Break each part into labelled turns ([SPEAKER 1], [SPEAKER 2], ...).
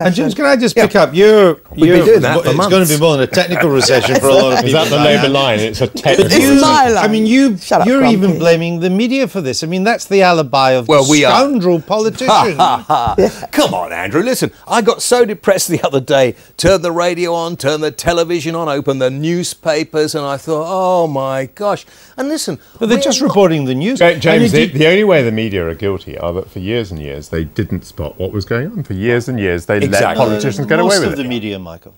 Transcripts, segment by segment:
[SPEAKER 1] And James, can I just pick up? We've
[SPEAKER 2] been doing that for
[SPEAKER 1] It's
[SPEAKER 2] months.
[SPEAKER 1] going to be more than a technical recession for a lot of people.
[SPEAKER 3] Is that the Labour line? It's a technical
[SPEAKER 4] It's my line.
[SPEAKER 1] I mean,
[SPEAKER 4] Shut up,
[SPEAKER 1] you're
[SPEAKER 4] Grumpy.
[SPEAKER 1] even blaming the media for this. I mean, that's the alibi of the scoundrel politician.
[SPEAKER 2] Come on, Andrew, listen, I got so depressed the other day, turned the radio on, turned the television on, opened the newspapers, and I thought, oh my gosh. And listen...
[SPEAKER 1] But they're just reporting the news.
[SPEAKER 3] James, the only way the media are guilty are that for years and years they didn't spot what was going on. For years and years they let politicians get away with it.
[SPEAKER 1] Most of the media, Michael.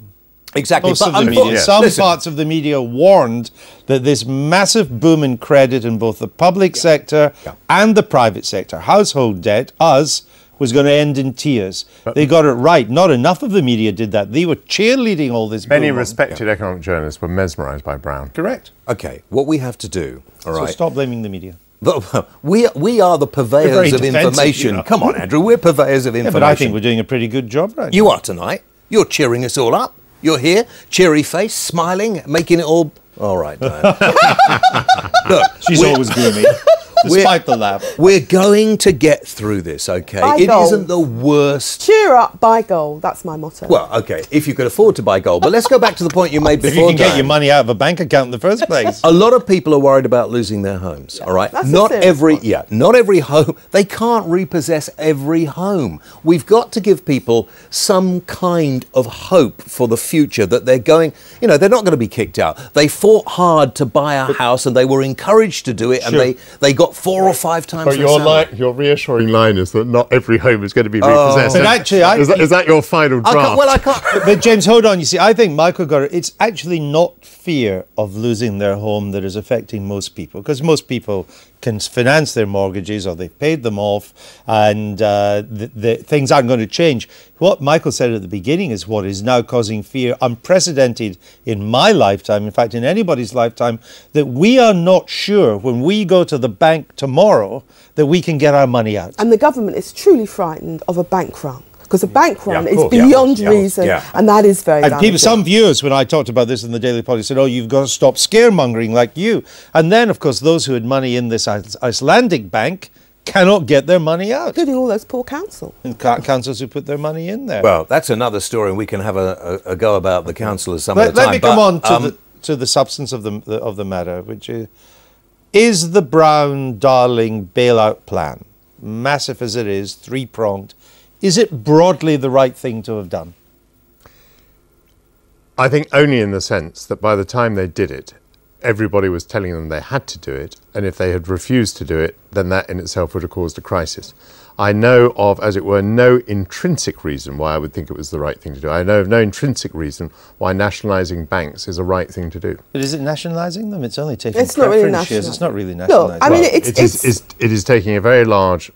[SPEAKER 2] Exactly.
[SPEAKER 1] Most of the media. Some parts of the media warned that this massive boom in credit in both the public sector and the private sector, household debt, was going to end in tears. But they got it right. Not enough of the media did that. They were cheerleading all this.
[SPEAKER 3] Many respected economic journalists were mesmerised by Brown.
[SPEAKER 1] Correct.
[SPEAKER 2] Okay, what we have to do, all right.
[SPEAKER 1] So stop blaming the media.
[SPEAKER 2] We are the purveyors of information.
[SPEAKER 1] You know.
[SPEAKER 2] Come on, Andrew, we're purveyors of information.
[SPEAKER 1] But I think we're doing a pretty good job right now.
[SPEAKER 2] You are tonight. You're cheering us all up. You're here, cheery face, smiling, making it all... All right, Diane. Look,
[SPEAKER 1] she's always gloomy. Despite the laugh.
[SPEAKER 2] We're going to get through this, OK? It isn't the worst...
[SPEAKER 4] Cheer up, buy gold. That's my motto.
[SPEAKER 2] Well, OK, if you could afford to buy gold. But let's go back to the point you made before.
[SPEAKER 1] If you can get your money out of a bank account in the first place.
[SPEAKER 2] A lot of people are worried about losing their homes, all right? Not every home. They can't repossess every home. We've got to give people some kind of hope for the future that they're going... You know, they're not going to be kicked out. They fought hard to buy a house and they were encouraged to do it and they got 4 or 5 times.
[SPEAKER 3] But your reassuring line is that not every home is going to be repossessed.
[SPEAKER 1] But actually,
[SPEAKER 3] is that your final draft?
[SPEAKER 2] I can't.
[SPEAKER 1] But James, hold on. You see, I think Michael got it. It's actually not fear of losing their home that is affecting most people, because most people can finance their mortgages or they've paid them off, and the things aren't going to change. What Michael said at the beginning is what is now causing fear, unprecedented in my lifetime, in fact in anybody's lifetime, that we are not sure when we go to the bank tomorrow that we can get our money out.
[SPEAKER 4] And the government is truly frightened of a bank run. Because a bank run is beyond reason, and that is very
[SPEAKER 1] And people, some viewers, when I talked about this in the Daily Politics, said, oh, you've got to stop scaremongering like you. And then, of course, those who had money in this Icelandic bank cannot get their money out.
[SPEAKER 4] Including all those poor councils.
[SPEAKER 1] And councils who put their money in there.
[SPEAKER 2] Well, that's another story, and we can have a go about the councillors some other time.
[SPEAKER 1] Let me come on to the substance of the matter, which is the Brown Darling bailout plan, massive as it is, three-pronged, is it broadly the right thing to have done?
[SPEAKER 3] I think only in the sense that by the time they did it, everybody was telling them they had to do it, and if they had refused to do it, then that in itself would have caused a crisis. I know of, as it were, no intrinsic reason why I would think it was the right thing to do. I know of no intrinsic reason why nationalising banks is a right thing to do.
[SPEAKER 1] But is it nationalising them? It's only taking
[SPEAKER 4] it's not really
[SPEAKER 1] shares. It's not really nationalising.
[SPEAKER 4] I mean,
[SPEAKER 3] it is taking a very large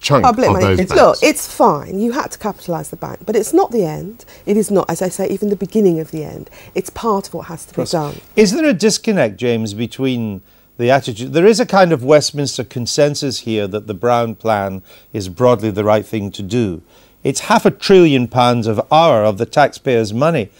[SPEAKER 3] chunk of those banks.
[SPEAKER 4] Look, it's fine. You had to capitalise the bank, but it's not the end. It is not, as I say, even the beginning of the end. It's part of what has to be done.
[SPEAKER 1] Is there a disconnect, James, between the attitude? There is a kind of Westminster consensus here that the Brown plan is broadly the right thing to do. It's £500 billion of the taxpayers' money.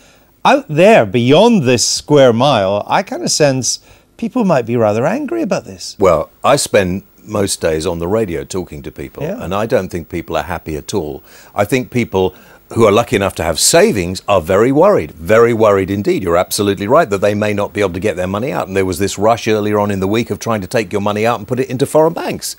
[SPEAKER 1] Out there, beyond this square mile, I kind of sense people might be rather angry about this.
[SPEAKER 2] Well, I spend most days on the radio talking to people, and I don't think people are happy at all. I think people who are lucky enough to have savings are very worried indeed. You're absolutely right that they may not be able to get their money out, and there was this rush earlier on in the week of trying to take your money out and put it into foreign banks.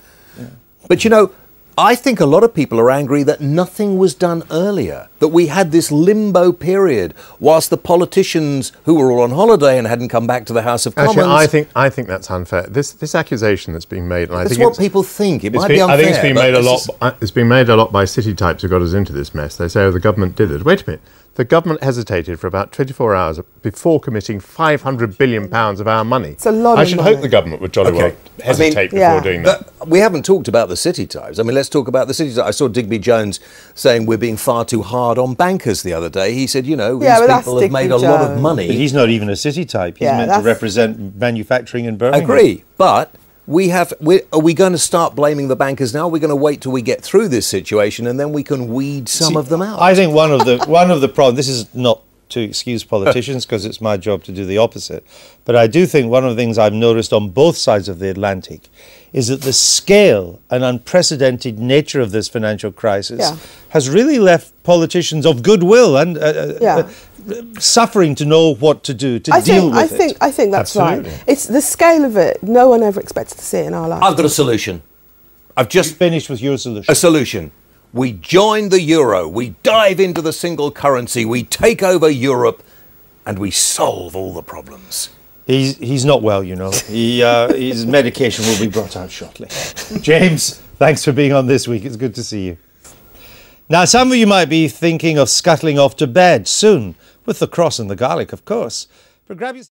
[SPEAKER 2] But you know, I think a lot of people are angry that nothing was done earlier, that we had this limbo period whilst the politicians who were all on holiday and hadn't come back to the House of Commons.
[SPEAKER 3] Actually, I think that's unfair. This accusation that's being made, and I think
[SPEAKER 2] what people think. It might be unfair.
[SPEAKER 3] I think it's been made a lot. It's been made a lot by city types who got us into this mess. They say, "Oh, the government did it." Wait a minute. The government hesitated for about 24 hours before committing £500 billion of our money.
[SPEAKER 4] It's a lot of money.
[SPEAKER 3] I should hope the government would jolly well hesitate before doing that.
[SPEAKER 2] But we haven't talked about the city types. I mean, let's talk about the city types. I saw Digby Jones saying we're being far too hard on bankers the other day. He said, you know, these people have made a lot of money.
[SPEAKER 1] But he's not even a city type. He's meant to represent manufacturing in Birmingham.
[SPEAKER 2] I agree, but are we going to start blaming the bankers now? Are we going to wait till we get through this situation and then we can weed some of them out?
[SPEAKER 1] I think one of the problems, this is not to excuse politicians because it's my job to do the opposite. But I do think one of the things I've noticed on both sides of the Atlantic is that the scale and unprecedented nature of this financial crisis has really left politicians of goodwill and suffering to know what to do to deal with it.
[SPEAKER 4] I think that's
[SPEAKER 3] Absolutely.
[SPEAKER 4] right. It's the scale of it. No one ever expected to see it in our life.
[SPEAKER 2] I've got a solution. I've just
[SPEAKER 1] Finished with your solution.
[SPEAKER 2] a solution. We join the euro. We dive into the single currency. We take over Europe, and we solve all the problems.
[SPEAKER 1] He's not well, you know. His medication will be brought out shortly. James, thanks for being on this week. It's good to see you. Now, some of you might be thinking of scuttling off to bed soon, with the cross and the garlic, of course. But grab your